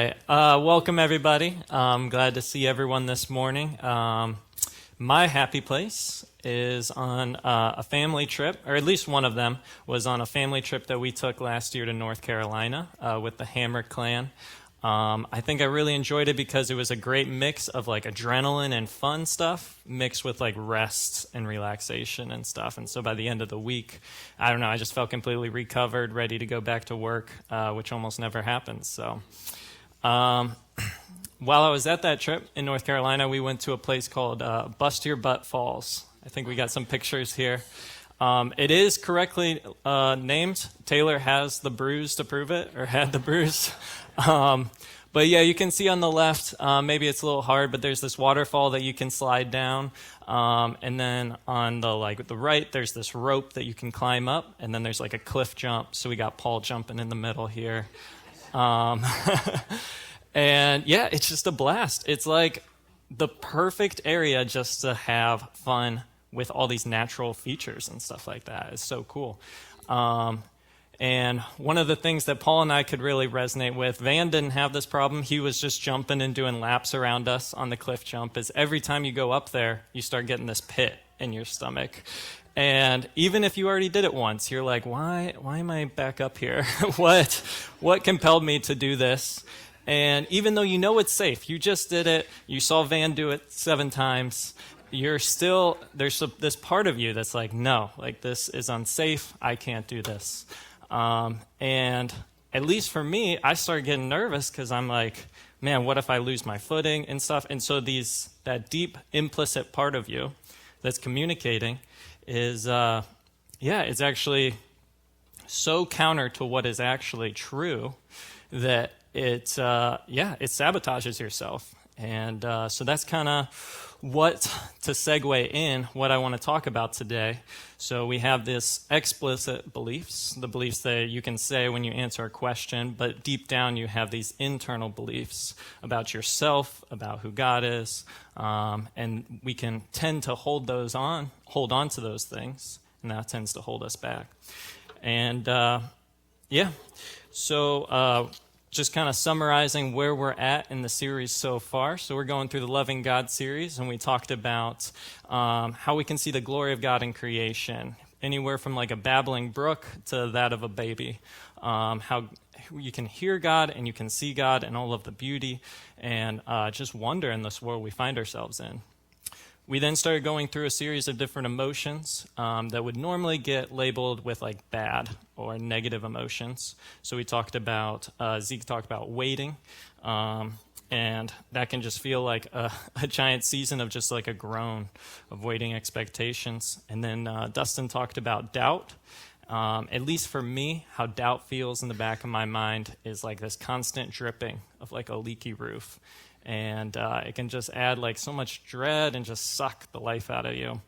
right. Welcome, everybody. I'm glad to see everyone this morning. My happy place is on a family trip, or at least one of them was on a family trip that we took last year to North Carolina with the Hammer clan. I think I really enjoyed it because it was a great mix of like adrenaline and fun stuff mixed with like rest and relaxation and stuff. And so by the end of the week, I don't know, I just felt completely recovered, ready to go back to work, which almost never happens. So while I was at that trip in North Carolina, we went to a place called Bust Your Butt Falls. I think we got some pictures here. It is correctly named. Taylor has the bruise to prove it, or had the bruise. But yeah, you can see on the left, maybe it's a little hard, but there's this waterfall that you can slide down. And then on the right, there's this rope that you can climb up, and then there's like a cliff jump. So we got Paul jumping in the middle here. And yeah, it's just a blast. It's like the perfect area just to have fun with all these natural features and stuff like that. It's so cool. And one of the things that Paul and I could really resonate with, Van didn't have this problem. He was just jumping and doing laps around us on the cliff jump. Is every time you go up there, you start getting this pit in your stomach. And even if you already did it once, you're like, why am I back up here? What compelled me to do this? And even though you know it's safe, you just did it, you saw Van do it 7 times, there's this part of you that's like, no, like this is unsafe, I can't do this. And at least for me, I started getting nervous because I'm like, man, what if I lose my footing and stuff? And so that deep implicit part of you that's communicating is, it's actually so counter to what is actually true that it sabotages yourself. And so that's kind of to segue in what I want to talk about today. So we have this explicit beliefs, the beliefs that you can say when you answer a question, but deep down you have these internal beliefs about yourself, about who God is, and we can tend to hold on to those things, and that tends to hold us back. And so just kind of summarizing where we're at in the series so far. So we're going through the Loving God series, and we talked about how we can see the glory of God in creation, anywhere from like a babbling brook to that of a baby. How you can hear God and you can see God and all of the beauty and just wonder in this world we find ourselves in. We then started going through a series of different emotions that would normally get labeled with like bad or negative emotions. So we talked about, Zeke talked about waiting, and that can just feel like a giant season of just like a groan of waiting expectations. And then Dustin talked about doubt. At least for me, how doubt feels in the back of my mind is like this constant dripping of like a leaky roof. And it can just add like so much dread and just suck the life out of you.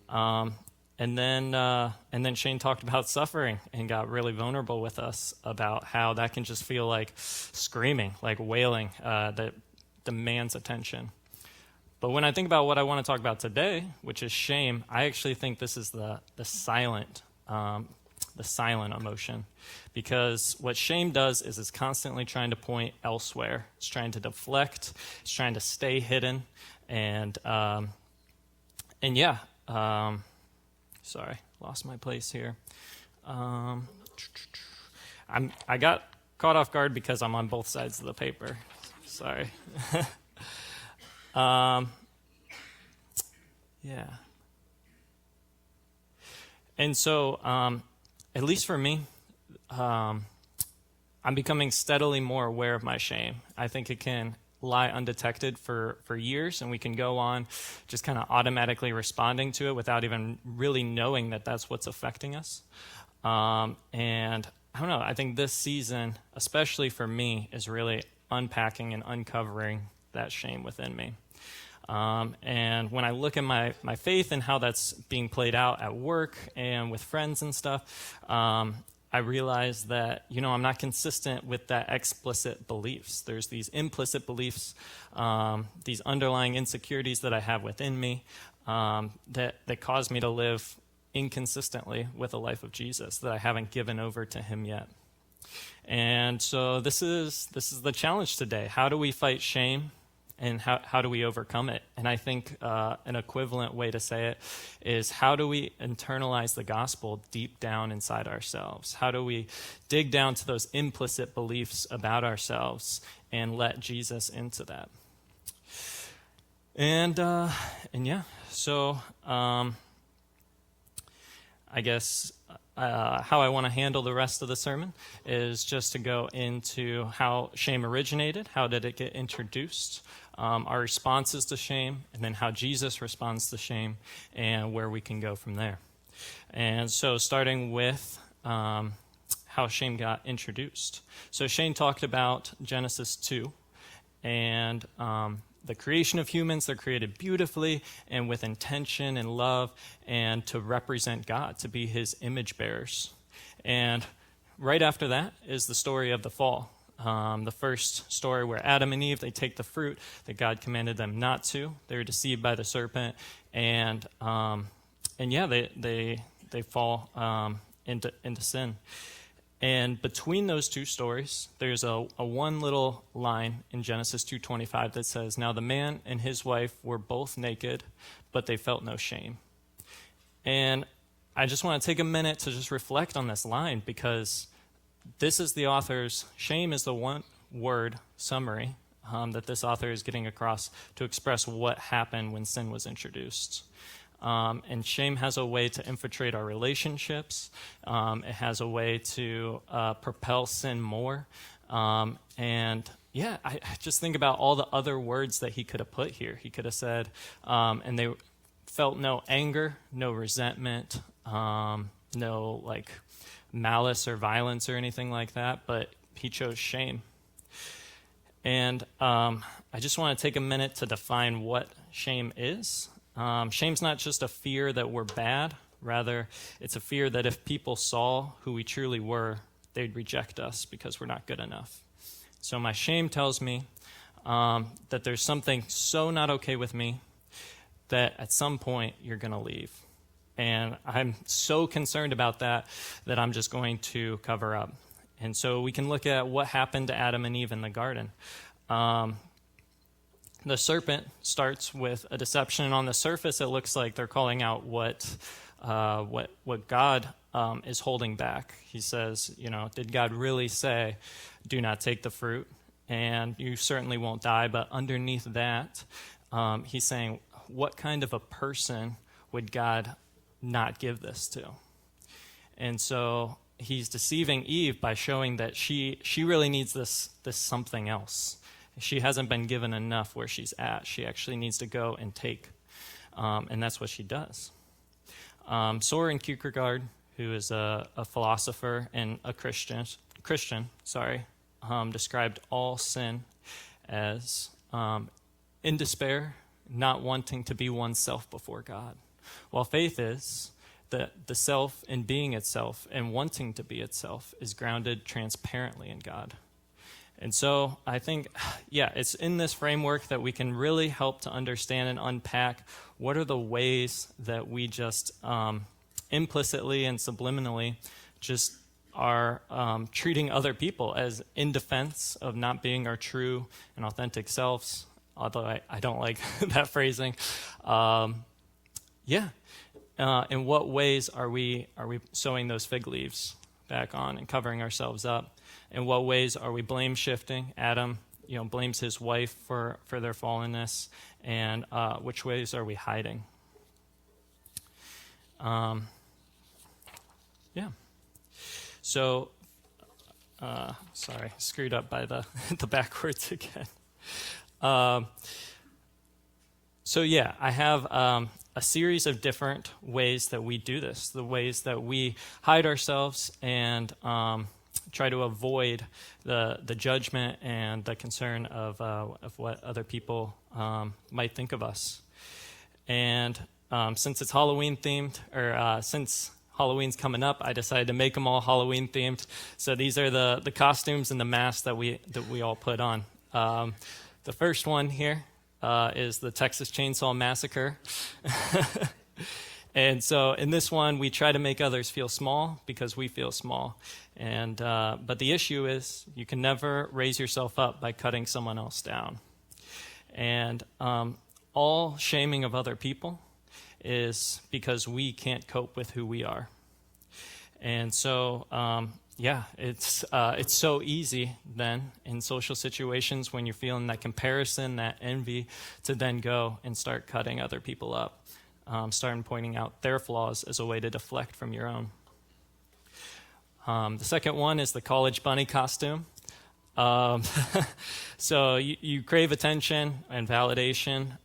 And then Shane talked about suffering and got really vulnerable with us about how that can just feel like screaming, like wailing that demands attention. But when I think about what I want to talk about today, which is shame, I actually think this is the silent emotion. Because what shame does is it's constantly trying to point elsewhere. It's trying to deflect. It's trying to stay hidden. Sorry, lost my place here. I got caught off guard because I'm on both sides of the paper. Sorry. And so, at least for me, I'm becoming steadily more aware of my shame. I think it can lie undetected for years, and we can go on just kind of automatically responding to it without even really knowing that that's what's affecting us. And I don't know, I think this season, especially for me, is really unpacking and uncovering that shame within me. And when I look at my faith and how that's being played out at work and with friends and stuff, I realize that, I'm not consistent with that explicit beliefs. There's these implicit beliefs, these underlying insecurities that I have within me that cause me to live inconsistently with the life of Jesus, that I haven't given over to him yet. And so this is the challenge today. How do we fight shame, and how do we overcome it? And I think an equivalent way to say it is, how do we internalize the gospel deep down inside ourselves? How do we dig down to those implicit beliefs about ourselves and let Jesus into that? And yeah, so I guess how I want to handle the rest of the sermon is just to go into how shame originated, how did it get introduced, our responses to shame, and then how Jesus responds to shame, and where we can go from there. And so starting with how shame got introduced. So Shane talked about Genesis 2, and the creation of humans. They're created beautifully and with intention and love, and to represent God, to be his image bearers. And right after that is the story of the fall. The first story where Adam and Eve, they take the fruit that God commanded them not to. They're deceived by the serpent, and yeah, they fall into sin. And between those two stories, there's a one little line in Genesis 2:25 that says, "Now the man and his wife were both naked, but they felt no shame." And I just want to take a minute to just reflect on this line, because this is the author's, shame is the one word summary that this author is getting across to express what happened when sin was introduced. And shame has a way to infiltrate our relationships. It has a way to propel sin more. And yeah, I just think about all the other words that he could have put here. He could have said, and they felt no anger, no resentment, no like malice or violence or anything like that, but he chose shame. And I just want to take a minute to define what shame is. Shame's not just a fear that we're bad. Rather, it's a fear that if people saw who we truly were, they'd reject us because we're not good enough. So my shame tells me that there's something so not okay with me that at some point you're going to leave. And I'm so concerned about that I'm just going to cover up. And so we can look at what happened to Adam and Eve in the garden. The serpent starts with a deception, and on the surface it looks like they're calling out what God is holding back. He says, did God really say, do not take the fruit, and you certainly won't die? But underneath that, he's saying, what kind of a person would God not give this to? And so he's deceiving Eve by showing that she really needs this something else. She hasn't been given enough where she's at. She actually needs to go and take. And that's what she does. Soren Kierkegaard, who is a philosopher and a Christian, described all sin as in despair, not wanting to be oneself before God. While faith is that the self in being itself and wanting to be itself is grounded transparently in God. And so I think, it's in this framework that we can really help to understand and unpack what are the ways that we just implicitly and subliminally just are treating other people as in defense of not being our true and authentic selves, although I don't like that phrasing. In what ways are we sewing those fig leaves back on and covering ourselves up? In what ways are we blame shifting? Adam, blames his wife for their fallenness, and which ways are we hiding? So, sorry, screwed up by the the backwards again. I have a series of different ways that we do this, the ways that we hide ourselves and try to avoid the judgment and the concern of what other people might think of us. And since it's Halloween themed, or since Halloween's coming up, I decided to make them all Halloween themed. So these are the costumes and the masks that we all put on. The first one here is the Texas Chainsaw Massacre. And so in this one, we try to make others feel small because we feel small. And but the issue is you can never raise yourself up by cutting someone else down. And all shaming of other people is because we can't cope with who we are. And so, it's so easy then in social situations when you're feeling that comparison, that envy, to then go and start cutting other people up. Starting pointing out their flaws as a way to deflect from your own. The second one is the college bunny costume. So you crave attention and validation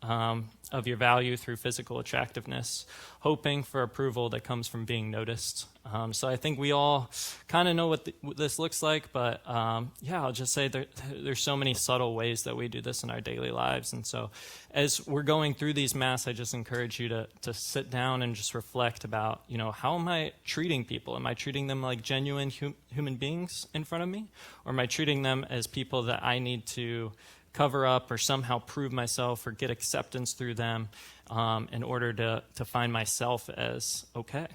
of your value through physical attractiveness, hoping for approval that comes from being noticed. So I think we all kind of know what this looks like, but I'll just say there's so many subtle ways that we do this in our daily lives. And so as we're going through these masks, I just encourage you to sit down and just reflect about, how am I treating people? Am I treating them like genuine human beings in front of me? Or am I treating them as people that I need to cover up or somehow prove myself or get acceptance through them in order to find myself as okay?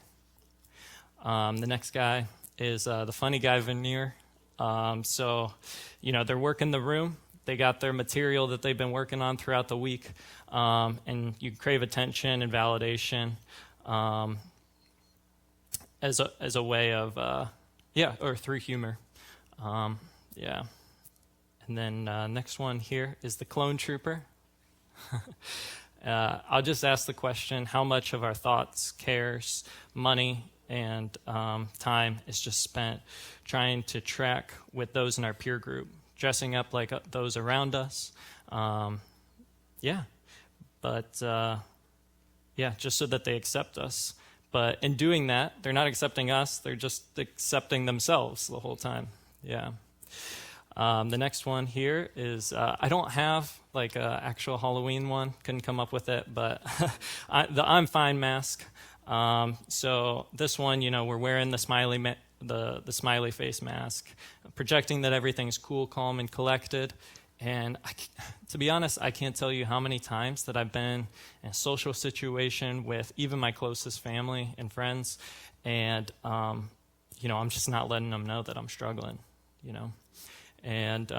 The next guy is the funny guy veneer. They're working the room. They got their material that they've been working on throughout the week, and you crave attention and validation as a way of, or through humor. And then next one here is the clone trooper. I'll just ask the question, how much of our thoughts, cares, money, and time is just spent trying to track with those in our peer group, dressing up like those around us. Just so that they accept us. But in doing that, they're not accepting us, they're just accepting themselves the whole time. Yeah. The next one here is, I don't have like an actual Halloween one, couldn't come up with it, but the I'm fine mask. So this one, we're wearing the smiley face mask, projecting that everything's cool, calm, and collected. And to be honest, I can't tell you how many times that I've been in a social situation with even my closest family and friends, and I'm just not letting them know that I'm struggling, And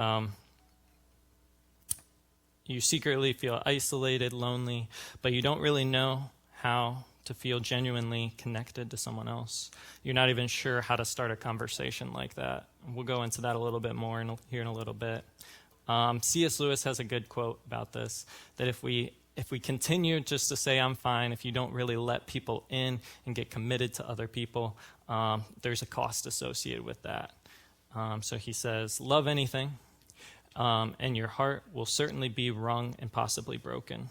you secretly feel isolated, lonely, but you don't really know how to feel genuinely connected to someone else. You're not even sure how to start a conversation like that. We'll go into that a little bit more here in a little bit. C.S. Lewis has a good quote about this, that if we continue just to say I'm fine, if you don't really let people in and get committed to other people, there's a cost associated with that. So he says, love anything, and your heart will certainly be wrung and possibly broken.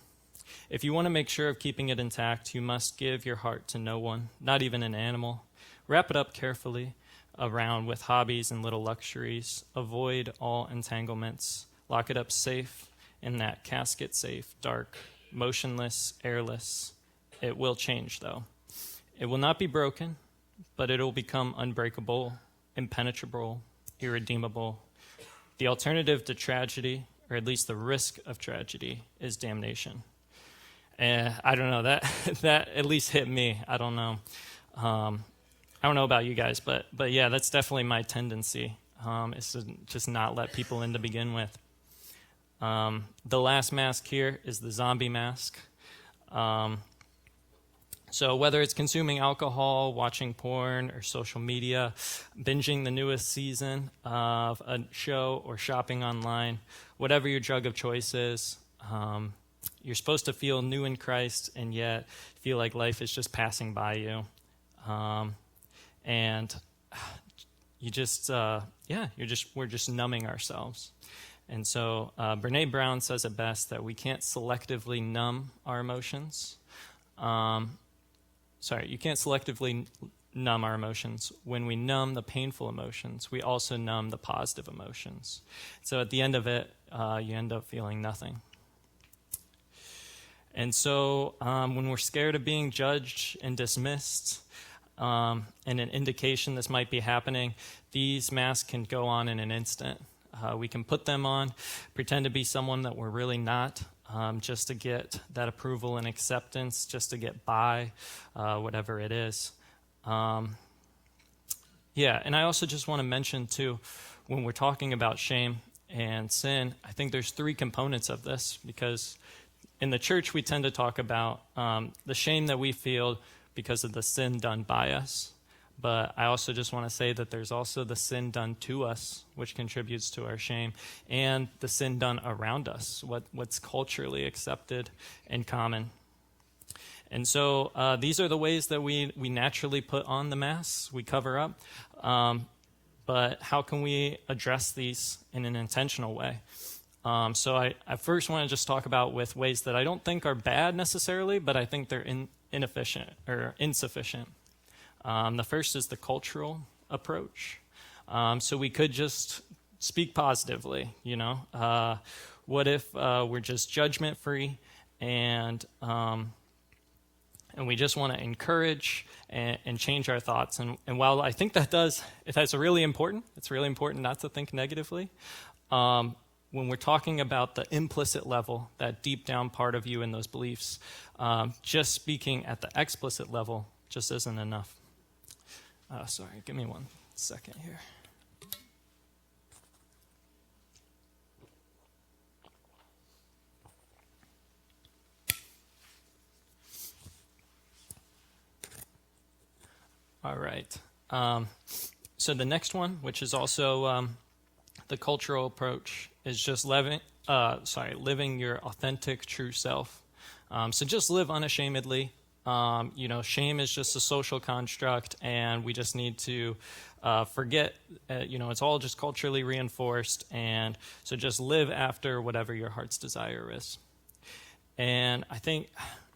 If you want to make sure of keeping it intact, you must give your heart to no one, not even an animal. Wrap it up carefully around with hobbies and little luxuries. Avoid all entanglements. Lock it up safe in that casket safe, dark, motionless, airless. It will change, though. It will not be broken, but it will become unbreakable, impenetrable, irredeemable. The alternative to tragedy, or at least the risk of tragedy, is damnation. I don't know, that at least hit me. I don't know. I don't know about you guys, but yeah, that's definitely my tendency, is to just not let people in to begin with. The last mask here is the zombie mask. So whether it's consuming alcohol, watching porn, or social media, binging the newest season of a show, or shopping online, whatever your drug of choice is, you're supposed to feel new in Christ and yet feel like life is just passing by you. And you just, we're just numbing ourselves. And so Brene Brown says it best that we can't selectively numb our emotions. You can't selectively numb our emotions. When we numb the painful emotions, we also numb the positive emotions. So at the end of it, you end up feeling nothing. And so when we're scared of being judged and dismissed, and an indication this might be happening, these masks can go on in an instant. We can put them on, pretend to be someone that we're really not, just to get that approval and acceptance, just to get by, whatever it is. Yeah, and I also just want to mention, too, when we're talking about shame and sin, I think there's three components of this, because in the church we tend to talk about the shame that we feel because of the sin done by us. But I also just want to say that there's also the sin done to us, which contributes to our shame, and the sin done around us, what's culturally accepted and common. And so these are the ways that we naturally put on the masks, we cover up. But how can we address these in an intentional way? So I first want to just talk about with ways that I don't think are bad necessarily, but I think they're inefficient or insufficient. The first is the cultural approach. So we could just speak positively, what if we're just judgment-free and we just want to encourage and change our thoughts. And while I think it's really important not to think negatively. When we're talking about the implicit level, that deep down part of you and those beliefs, just speaking at the explicit level just isn't enough. Sorry, give me 1 second here. All right. So the next one, which is also the cultural approach, is just living your authentic, true self. So just live unashamedly. Shame is just a social construct, and we just need to forget, it's all just culturally reinforced, and so just live after whatever your heart's desire is. And I think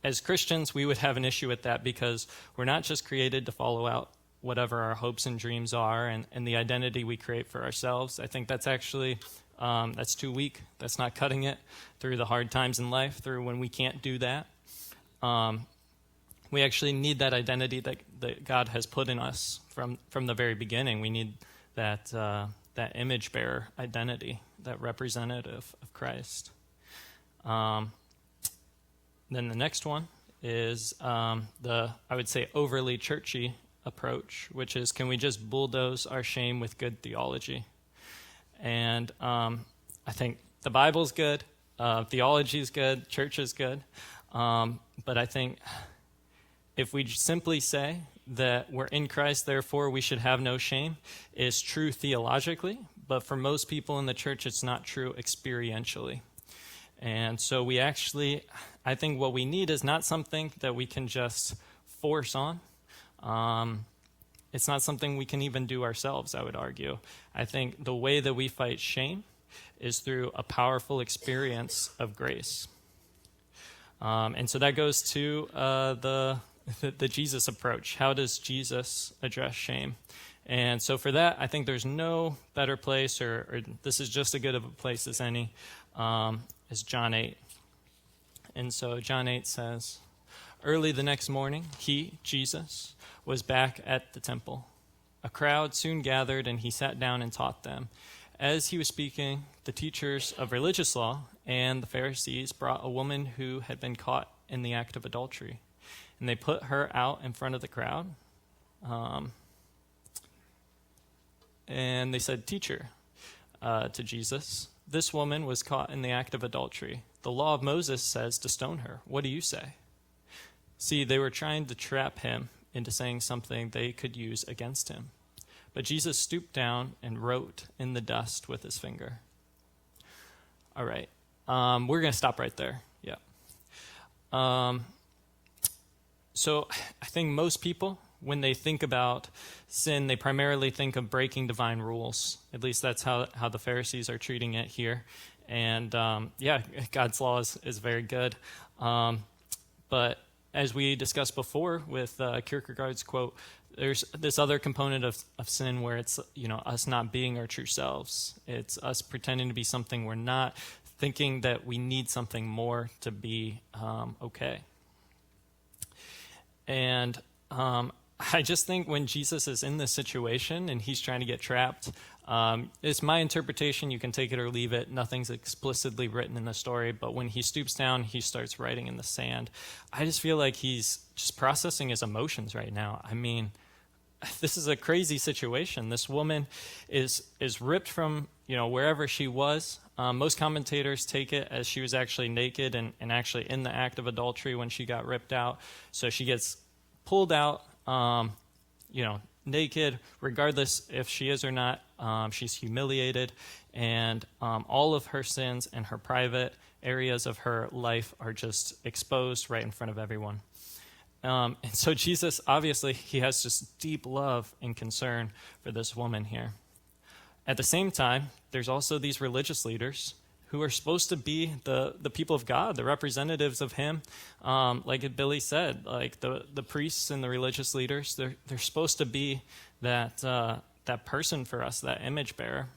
as Christians, we would have an issue with that because we're not just created to follow out whatever our hopes and dreams are and the identity we create for ourselves. I think that's actually, that's too weak. That's not cutting it through the hard times in life, through when we can't do that. We actually need that identity that God has put in us from the very beginning. We need that image bearer identity, that representative of Christ. Then the next one is I would say, overly churchy approach, which is, can we just bulldoze our shame with good theology? And I think the Bible's good, theology's good, church is good, but I think if we simply say that we're in Christ, therefore we should have no shame, is true theologically, but for most people in the church, it's not true experientially. And so I think what we need is not something that we can just force on. It's not something we can even do ourselves, I would argue. I think the way that we fight shame is through a powerful experience of grace. And so that goes to the Jesus approach. How does Jesus address shame? And so for that, I think there's no better place, or this is just as good of a place as any, is John 8. And so John 8 says, "Early the next morning, he, Jesus, was back at the temple. A crowd soon gathered, and he sat down and taught them. As he was speaking, the teachers of religious law and the Pharisees brought a woman who had been caught in the act of adultery. And they put her out in front of the crowd. And they said, 'Teacher,' to Jesus, 'this woman was caught in the act of adultery. The law of Moses says to stone her. What do you say?' See, they were trying to trap him into saying something they could use against him. But Jesus stooped down and wrote in the dust with his finger." All right. We're going to stop right there. Yeah. So I think most people, when they think about sin, they primarily think of breaking divine rules. At least that's how the Pharisees are treating it here. And God's law is very good. But as we discussed before with Kierkegaard's quote, there's this other component of sin where it's us not being our true selves. It's us pretending to be something we're not, thinking that we need something more to be okay. And I just think when Jesus is in this situation and he's trying to get trapped, It's my interpretation. You can take it or leave it. Nothing's explicitly written in the story, but when he stoops down, he starts writing in the sand. I just feel like he's just processing his emotions right now. I mean, this is a crazy situation. This woman is ripped from, wherever she was. Most commentators take it as she was actually naked and actually in the act of adultery when she got ripped out. So she gets pulled out, naked, regardless if she is or not. She's humiliated, and all of her sins and her private areas of her life are just exposed right in front of everyone. And so Jesus, obviously, he has just deep love and concern for this woman here. At the same time, there's also these religious leaders who are supposed to be the people of God, the representatives of him. Like Billy said, like the priests and the religious leaders, they're supposed to be that person for us, that image bearer,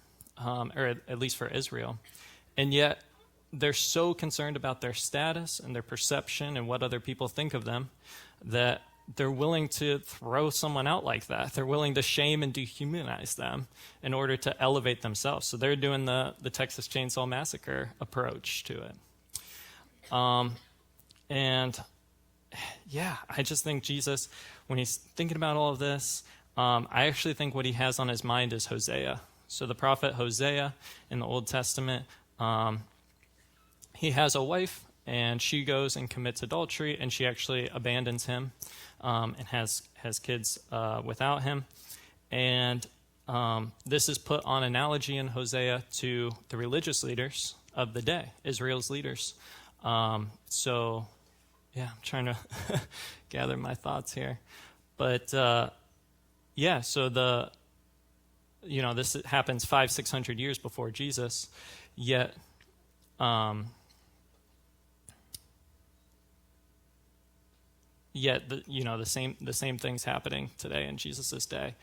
or at least for Israel. And yet, they're so concerned about their status and their perception and what other people think of them that they're willing to throw someone out like that. They're willing to shame and dehumanize them in order to elevate themselves. So they're doing the Texas Chainsaw Massacre approach to it. I just think Jesus, when he's thinking about all of this, I actually think what he has on his mind is Hosea. So the prophet Hosea in the Old Testament, he has a wife, and she goes and commits adultery, and she actually abandons him and has kids without him. And this is put on analogy in Hosea to the religious leaders of the day, Israel's leaders. I'm trying to gather my thoughts here. But so this happens 500-600 years before Jesus, yet the same things happening today in Jesus' day.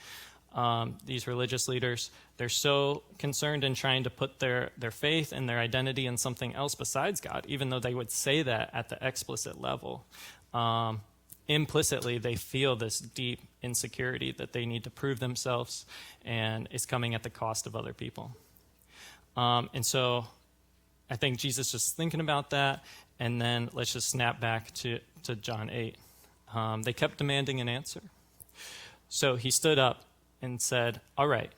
These religious leaders, they're so concerned in trying to put their faith and their identity in something else besides God, even though they would say that at the explicit level. Implicitly, they feel this deep insecurity that they need to prove themselves, and it's coming at the cost of other people. And so I think Jesus just thinking about that, and then let's just snap back to John 8. They kept demanding an answer. So he stood up and said, "All right,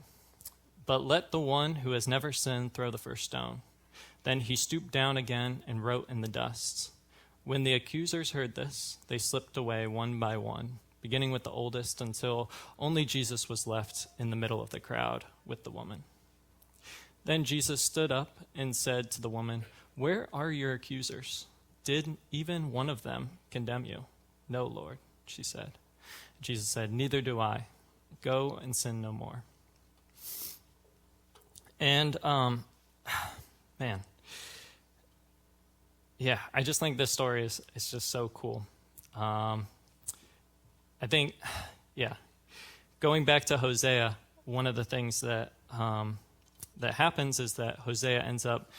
but let the one who has never sinned throw the first stone." Then he stooped down again and wrote in the dust. When the accusers heard this, they slipped away one by one, beginning with the oldest, until only Jesus was left in the middle of the crowd with the woman. Then Jesus stood up and said to the woman, "Where are your accusers? Did even one of them condemn you?" "No, Lord," she said. Jesus said, "Neither do I. Go and sin no more." And, I just think this story is just so cool. I think, going back to Hosea, one of the things that happens is that Hosea ends up,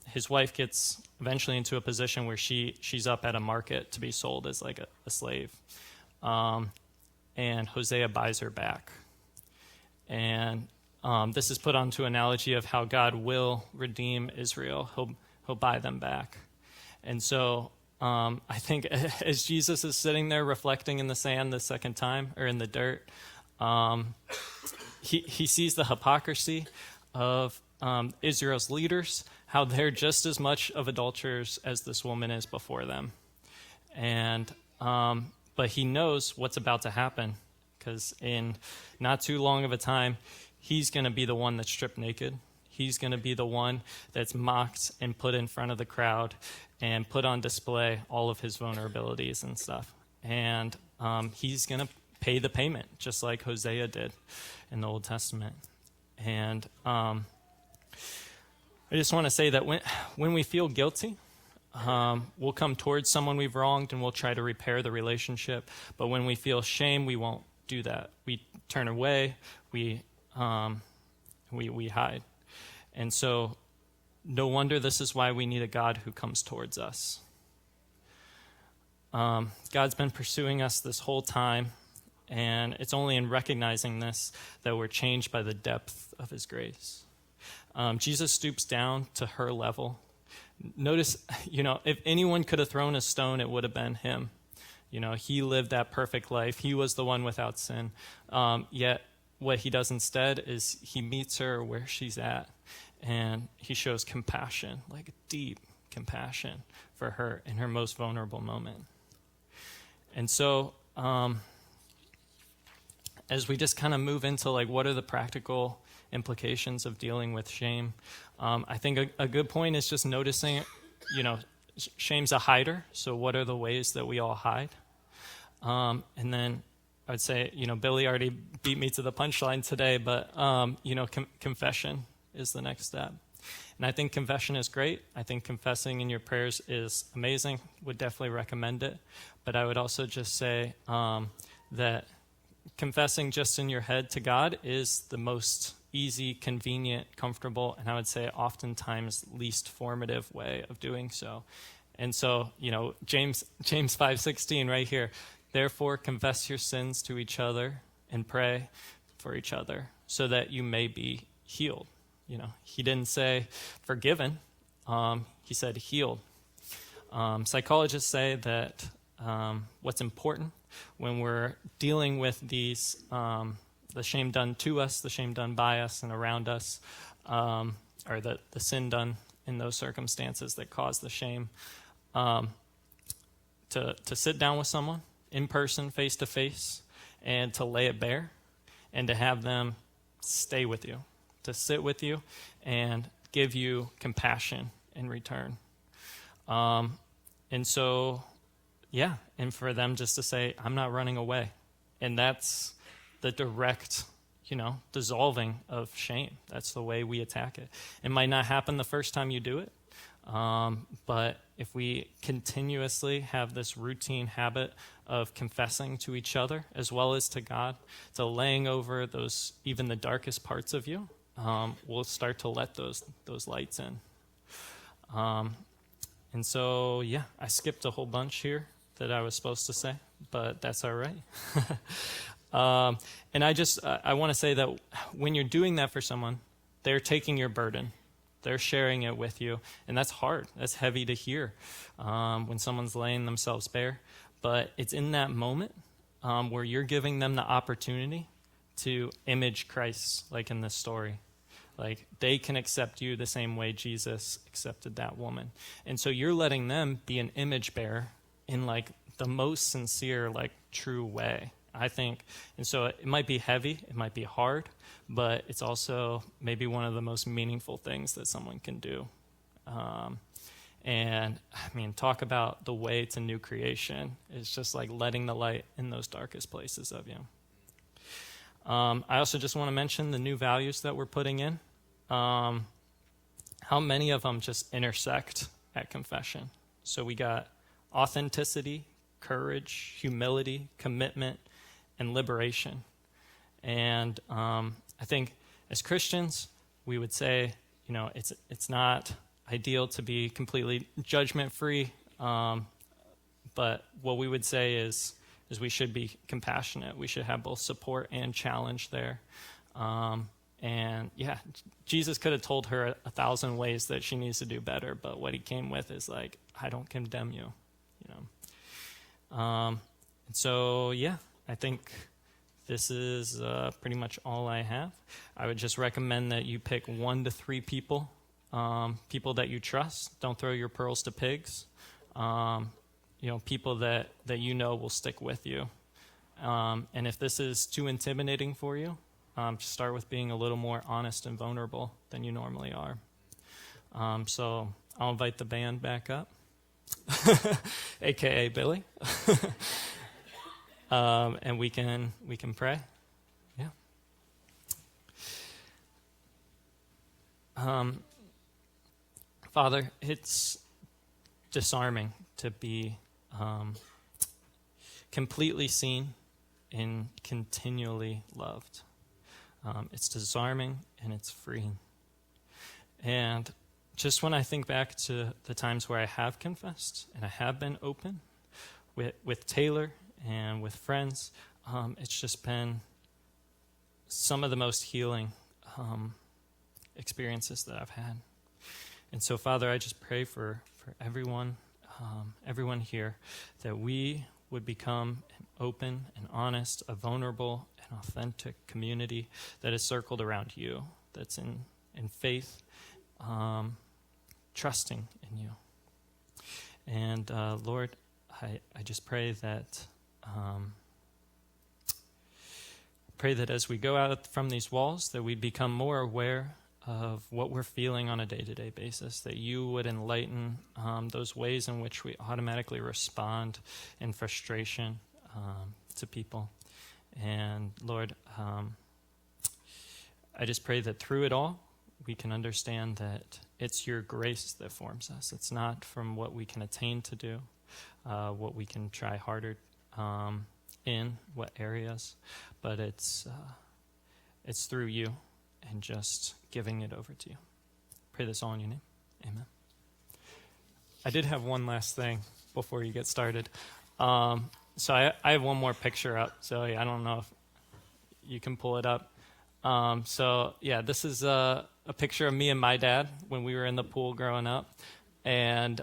his wife gets eventually into a position where she's up at a market to be sold as like a slave. And Hosea buys her back. And this is put onto analogy of how God will redeem Israel. He'll buy them back. And so I think as Jesus is sitting there reflecting in the sand the second time, or in the dirt, he sees the hypocrisy of Israel's leaders, how they're just as much of adulterers as this woman is before them. And but he knows what's about to happen, because in not too long of a time, he's going to be the one that's stripped naked. He's going to be the one that's mocked and put in front of the crowd and put on display all of his vulnerabilities and stuff. And he's going to pay the payment, just like Hosea did in the Old Testament. And I just want to say that when we feel guilty, we'll come towards someone we've wronged and we'll try to repair the relationship. But when we feel shame, we won't do that. We turn away. We hide. And so no wonder this is why we need a God who comes towards us. God's been pursuing us this whole time. And it's only in recognizing this that we're changed by the depth of his grace. Jesus stoops down to her level. Notice, if anyone could have thrown a stone, it would have been him. He lived that perfect life. He was the one without sin. Yet what he does instead is he meets her where she's at, and he shows compassion, like deep compassion for her in her most vulnerable moment. And so as we just kind of move into what are the practical implications of dealing with shame, I think a good point is just noticing, shame's a hider. So what are the ways that we all hide? And then I'd say, Billy already beat me to the punchline today, but, confession is the next step. And I think confession is great. I think confessing in your prayers is amazing. Would definitely recommend it. But I would also just say that confessing just in your head to God is the most easy, convenient, comfortable, and I would say oftentimes least formative way of doing so. And so, James 5:16 right here. Therefore, confess your sins to each other and pray for each other so that you may be healed. He didn't say forgiven. He said healed. Psychologists say that what's important when we're dealing with these, the shame done to us, the shame done by us and around us, or the sin done in those circumstances that cause the shame, to sit down with someone in person, face to face, and to lay it bare, and to have them stay with you, to sit with you and give you compassion in return. And so, and for them just to say, I'm not running away. And that's the direct, dissolving of shame. That's the way we attack it. It might not happen the first time you do it, but if we continuously have this routine habit of confessing to each other as well as to God, to laying over those, even the darkest parts of you, we'll start to let those lights in. And so, I skipped a whole bunch here that I was supposed to say, but that's all right. And I want to say that when you're doing that for someone, they're taking your burden. They're sharing it with you, and that's hard. That's heavy to hear when someone's laying themselves bare. But it's in that moment where you're giving them the opportunity to image Christ, like in this story. Like they can accept you the same way Jesus accepted that woman. And so you're letting them be an image bearer in the most sincere, true way, I think. And so it might be heavy, it might be hard, but it's also maybe one of the most meaningful things that someone can do. And talk about the way to new creation. It's just letting the light in those darkest places of you. I also just want to mention the new values that we're putting in. How many of them just intersect at confession? So we got authenticity, courage, humility, commitment, and liberation. And I think as Christians, we would say, it's not ideal to be completely judgment-free, but what we would say is we should be compassionate. We should have both support and challenge there. And Jesus could have told her 1,000 ways that she needs to do better, but what he came with is I don't condemn you, And so, I think this is pretty much all I have. I would just recommend that you pick 1 to 3 people, people that you trust. Don't throw your pearls to pigs. People that will stick with you. And if this is too intimidating for you, just start with being a little more honest and vulnerable than you normally are. So I'll invite the band back up, AKA Billy, and we can pray. Father, it's disarming to be completely seen and continually loved. It's disarming and it's freeing. And just when I think back to the times where I have confessed and I have been open with Taylor and with friends, it's just been some of the most healing experiences that I've had. And so, Father, I just pray for everyone, everyone here, that we would become an open and honest, a vulnerable and authentic community that is circled around you, that's in faith, trusting in you. And Lord, I just pray that as we go out from these walls, that we'd become more aware of what we're feeling on a day-to-day basis, that you would enlighten those ways in which we automatically respond in frustration to people. And Lord, I just pray that through it all, we can understand that it's your grace that forms us. It's not from what we can attain to do, what we can try harder in what areas, but it's through you and just giving it over to you. Pray this all in your name. Amen. I did have one last thing before you get started. So I have one more picture up. So I don't know if you can pull it up. So yeah, this is a picture of me and my dad when we were in the pool growing up. And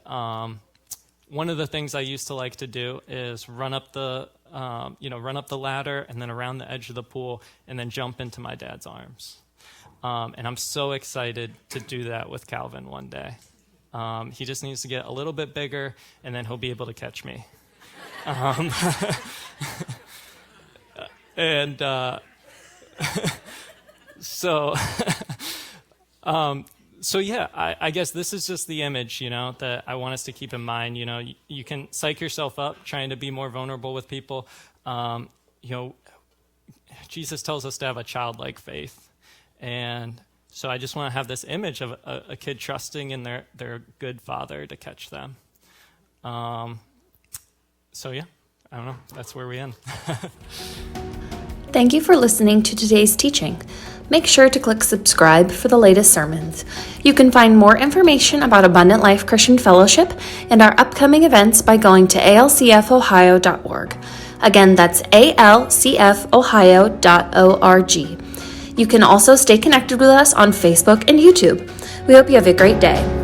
one of the things I used to like to do is run up the ladder and then around the edge of the pool and then jump into my dad's arms. And I'm so excited to do that with Calvin one day. He just needs to get a little bit bigger, and then he'll be able to catch me. And so yeah, I guess this is just the image, that I want us to keep in mind. You can psych yourself up trying to be more vulnerable with people. Jesus tells us to have a childlike faith. And so I just want to have this image of a kid trusting in their good father to catch them. So yeah, I don't know. That's where we end. Thank you for listening to today's teaching. Make sure to click subscribe for the latest sermons. You can find more information about Abundant Life Christian Fellowship and our upcoming events by going to alcfohio.org. Again, that's alcfohio.org. You can also stay connected with us on Facebook and YouTube. We hope you have a great day.